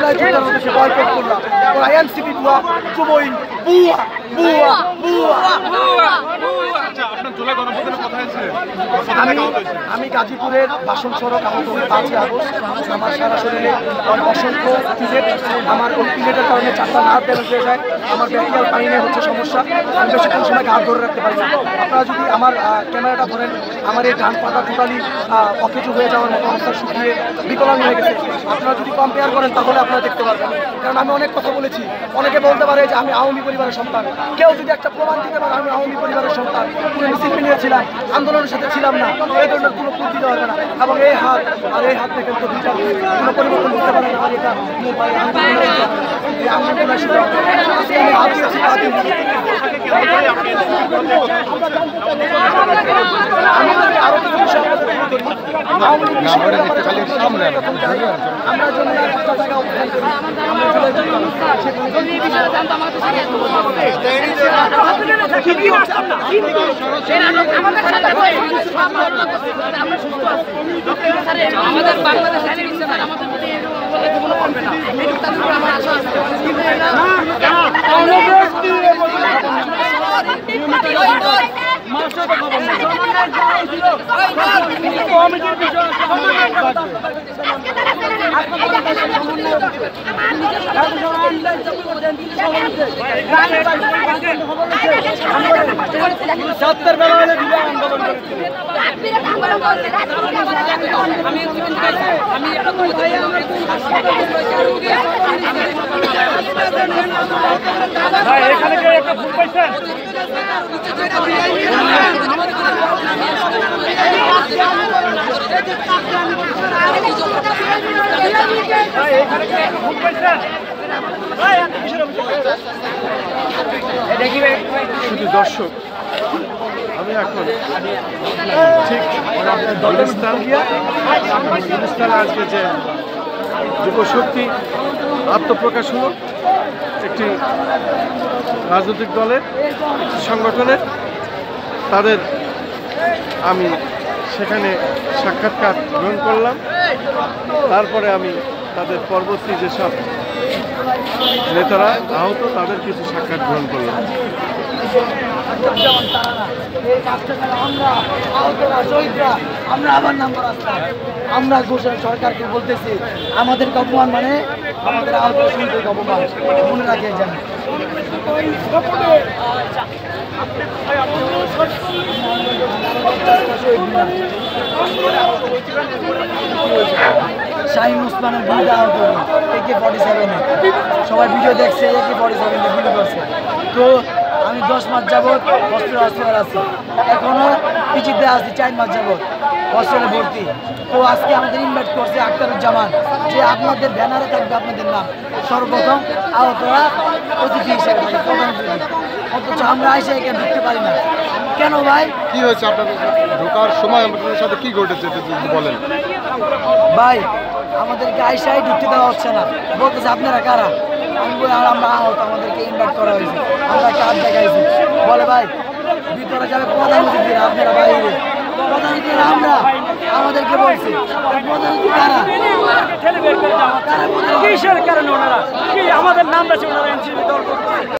অন্যায় যোদ্ধার উদ্দেশ্যে বয়কট করলাম। ওরা এনসিপি বুয়া, যুবই বুয়া বুয়া বুয়া। আমি গাজীপুরের বাসন সড়ক আহত 5 আগস্ট। আমার সারা শরীরে অসংখ্য পিলেট, আমার ওই পিলেটের কারণে 4টা নার্ভ ড্যামেজ হয়ে যায়। আমার ব্যাকটেরিয়াল পাইনে হচ্ছে সমস্যা, আমি বেশিক্ষণ সময় হাত ধরে রাখতে পারি না। আপনারা যদি আমার ক্যামেরাটা ধরেন, আমার এই ডান পাটা টোটালি অকেজু হয়ে যাওয়ার মতো অবস্থা, শুকিয়ে বিকলাঙ্গ হয়ে গেছে। আপনারা যদি কম্পেয়ার করেন তাহলে আপনারা দেখতে পারবেন, কারণ আমি অনেক কথা বলেছি। অনেকে বলতে পারে যে আমি আওয়ামী পরিবারের সন্তান, কেউ যদি একটা প্রমাণ দিতে পারে আমি আওয়ামী পরিবারের সন্তান, কোনো মিছিল নিয়েছিলাম, আন্দোলনের সাথে ছিলাম না, এই ধরনের কোনো প্রুফ দিতে পারবে না। এবং এই হাত আর এই হাত থেকে তো দুইটা কোনো পরিবর্তন করতে পারে না। আর এটা আন্দোলনের সাথে আমি হাত দিয়েছি, আরো কিছু বিষয় আমরা জন্য আমাদের বাংলাদেশের চিকিৎসা আমাদের প্রতি কোনো করবে না, এইটুকু তাদের উপর আমার আশা আছে। এখানে একটা ভুল পাইছেন, শুধু দর্শক আমি এখন ঠিক গুলিস্তানে আজকে যে যুবশক্তি আত্মপ্রকাশ হলো একটি রাজনৈতিক দলের, একটি সংগঠনের, তাদের আমি সেখানে সাক্ষাৎকার গ্রহণ করলাম। তারপরে আমি তাদের পরবর্তী যেসব নেতারা আহত তাদের কিছু সাক্ষাৎ গ্রহণ করলাম। আমরা আবার নাম্বার আসলাম, আমরা ঘোষণা সরকারকে বলতেছি আমাদেরকে অপমান মানে আমাদের আহত সৈনিক অপমান, মনে রাখে জানি। শাহিন ওসমানের গুলি আহত AK-47, সবাই ভিডিও দেখছে, AK-47 গুলি করছে। তো আমি 10 মাস যাবৎ হসপিটাল আছি, এখনো পিছিয়ে আছি 4 মাস যাবৎ হসপিটালে ভর্তি। তো আজকে আমাদের ইনভাইট করছে আখতারুজ্জামান যে আপনাদের ব্যানারে থাকবে আপনাদের নাম, সর্বপ্রথম আহতরা অতিথি হিসেবে প্রধান অতিথি, অথচ আমরা এসে এখানে ঢুকতে পারি না কেন ভাই? কি হয়েছে আপনাদের ঢোকার সময় আপনাদের সাথে কি ঘটেছে বলেন ভাই? আমাদেরকে আইসাই ঢুকতে দেওয়া হচ্ছে না, বলতেছে আপনারা কারা? আমি বলি আমরা আহত, আমাদেরকে ইনভাইট করা হয়েছে, আমরা কার্ড দেখাইছি। বলে ভাই ভিতরে যাবে প্রধান অতিথি, আপনারা বাইরে। প্রধান অতিথি আমরা, আমাদেরকে বলছে প্রধান অতিথি কারা? কিসের কারণে ওনারা আমাদের নাম বেশি ওনারা